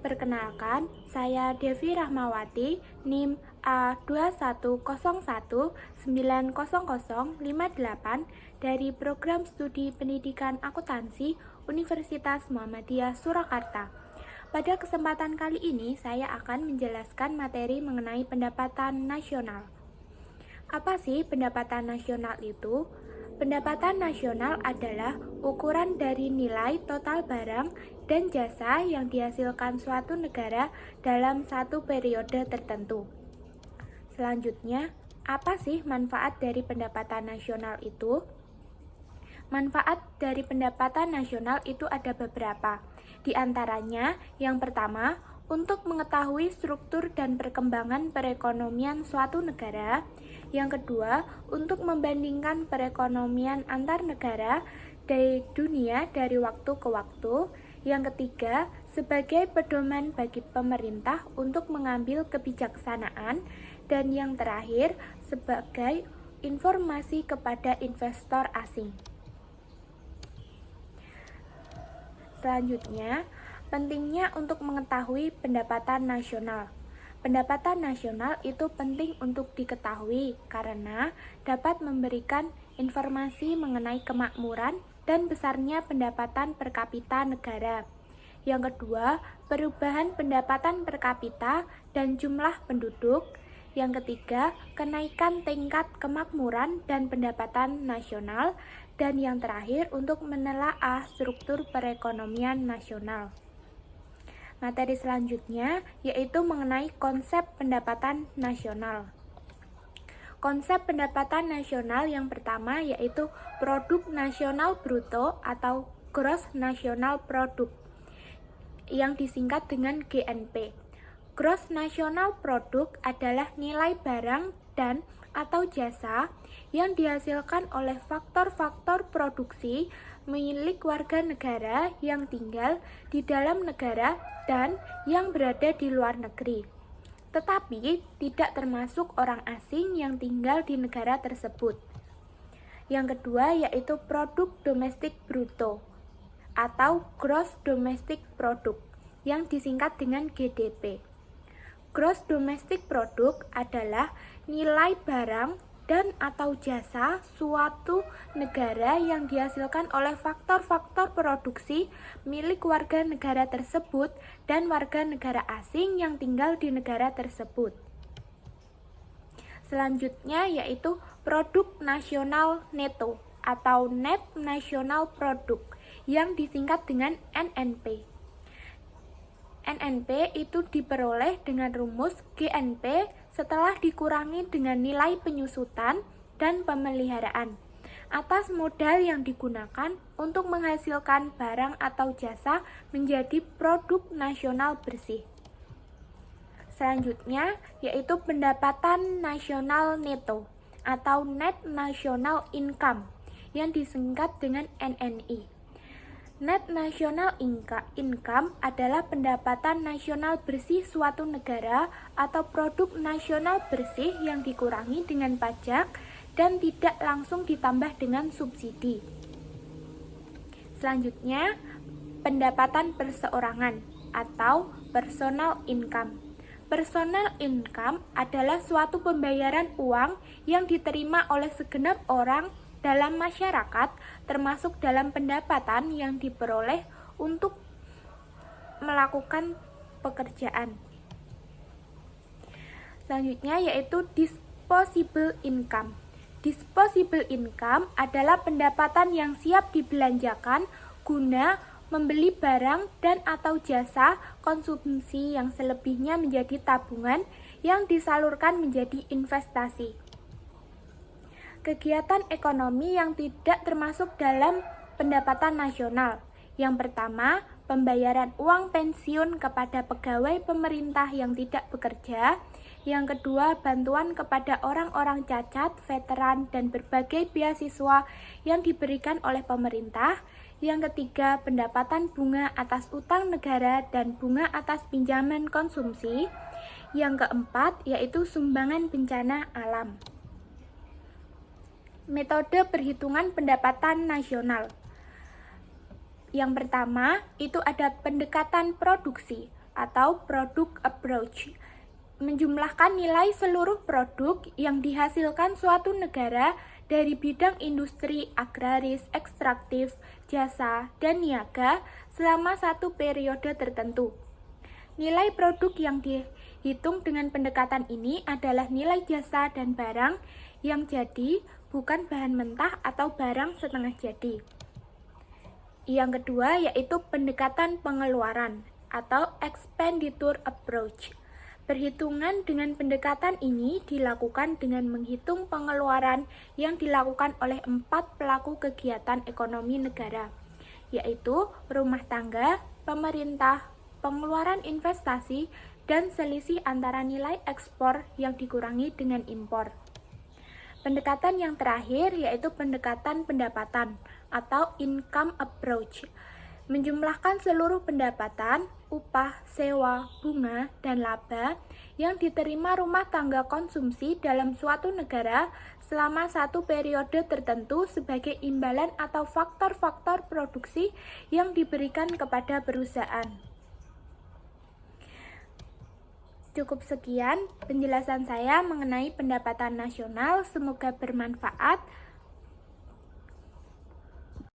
Perkenalkan, saya Devi Rahmawati, NIM A2101900058 dari Program Studi Pendidikan Akuntansi Universitas Muhammadiyah Surakarta. Pada kesempatan kali ini, saya akan menjelaskan materi mengenai pendapatan nasional. Apa sih pendapatan nasional itu? Pendapatan nasional adalah ukuran dari nilai total barang dan jasa yang dihasilkan suatu negara dalam satu periode tertentu. Selanjutnya, apa sih manfaat dari pendapatan nasional itu? Manfaat dari pendapatan nasional itu ada beberapa. Di antaranya, yang pertama, untuk mengetahui struktur dan perkembangan perekonomian suatu negara. Yang kedua, untuk membandingkan perekonomian antar negara di dunia dari waktu ke waktu. Yang ketiga, sebagai pedoman bagi pemerintah untuk mengambil kebijaksanaan. Dan yang terakhir, sebagai informasi kepada investor asing. Selanjutnya, pentingnya untuk mengetahui pendapatan nasional. Pendapatan nasional itu penting untuk diketahui karena dapat memberikan informasi mengenai kemakmuran dan besarnya pendapatan per kapita negara. Yang kedua, perubahan pendapatan per kapita dan jumlah penduduk. Yang ketiga, kenaikan tingkat kemakmuran dan pendapatan nasional. Dan yang terakhir, untuk menelaah struktur perekonomian nasional. Materi selanjutnya yaitu mengenai konsep pendapatan nasional. Konsep pendapatan nasional yang pertama yaitu produk nasional bruto atau gross national product yang disingkat dengan GNP. Gross national product adalah nilai barang dan atau jasa yang dihasilkan oleh faktor-faktor produksi milik warga negara yang tinggal di dalam negara dan yang berada di luar negeri, tetapi tidak termasuk orang asing yang tinggal di negara tersebut. Yang kedua yaitu produk domestik bruto atau gross domestic product yang disingkat dengan GDP. Gross domestic product adalah nilai barang dan atau jasa suatu negara yang dihasilkan oleh faktor-faktor produksi milik warga negara tersebut dan warga negara asing yang tinggal di negara tersebut. Selanjutnya yaitu produk nasional neto atau net national product yang disingkat dengan NNP. NNP itu diperoleh dengan rumus GNP setelah dikurangi dengan nilai penyusutan dan pemeliharaan atas modal yang digunakan untuk menghasilkan barang atau jasa menjadi produk nasional bersih. Selanjutnya yaitu pendapatan nasional neto atau net national income yang disingkat dengan NNI. Net National Income adalah pendapatan nasional bersih suatu negara atau produk nasional bersih yang dikurangi dengan pajak dan tidak langsung ditambah dengan subsidi. Selanjutnya, pendapatan perseorangan atau personal income. Personal income adalah suatu pembayaran uang yang diterima oleh segenap orang dalam masyarakat, termasuk dalam pendapatan yang diperoleh untuk melakukan pekerjaan. Selanjutnya yaitu disposable income. Disposable income adalah pendapatan yang siap dibelanjakan guna membeli barang dan atau jasa konsumsi yang selebihnya menjadi tabungan yang disalurkan menjadi investasi. Kegiatan ekonomi yang tidak termasuk dalam pendapatan nasional. Yang pertama, pembayaran uang pensiun kepada pegawai pemerintah yang tidak bekerja. Yang kedua, bantuan kepada orang-orang cacat, veteran, dan berbagai beasiswa yang diberikan oleh pemerintah. Yang ketiga, pendapatan bunga atas utang negara dan bunga atas pinjaman konsumsi. Yang keempat, yaitu sumbangan bencana alam. Metode perhitungan pendapatan nasional. Yang pertama, itu ada pendekatan produksi. atau product approach, menjumlahkan nilai seluruh produk yang dihasilkan suatu negara dari bidang industri, agraris, ekstraktif, jasa, dan niaga selama satu periode tertentu. Nilai produk yang dihitung dengan pendekatan ini adalah nilai jasa dan barang yang jadi, bukan bahan mentah atau barang setengah jadi. Yang kedua yaitu pendekatan pengeluaran atau expenditure approach. Perhitungan dengan pendekatan ini dilakukan dengan menghitung pengeluaran yang dilakukan oleh 4 pelaku kegiatan ekonomi negara, yaitu rumah tangga, pemerintah, pengeluaran investasi, dan selisih antara nilai ekspor yang dikurangi dengan impor. Pendekatan yang terakhir yaitu pendekatan pendapatan atau income approach, menjumlahkan seluruh pendapatan, upah, sewa, bunga, dan laba yang diterima rumah tangga konsumsi dalam suatu negara selama satu periode tertentu sebagai imbalan atau faktor-faktor produksi yang diberikan kepada perusahaan. Cukup sekian penjelasan saya mengenai pendapatan nasional, semoga bermanfaat.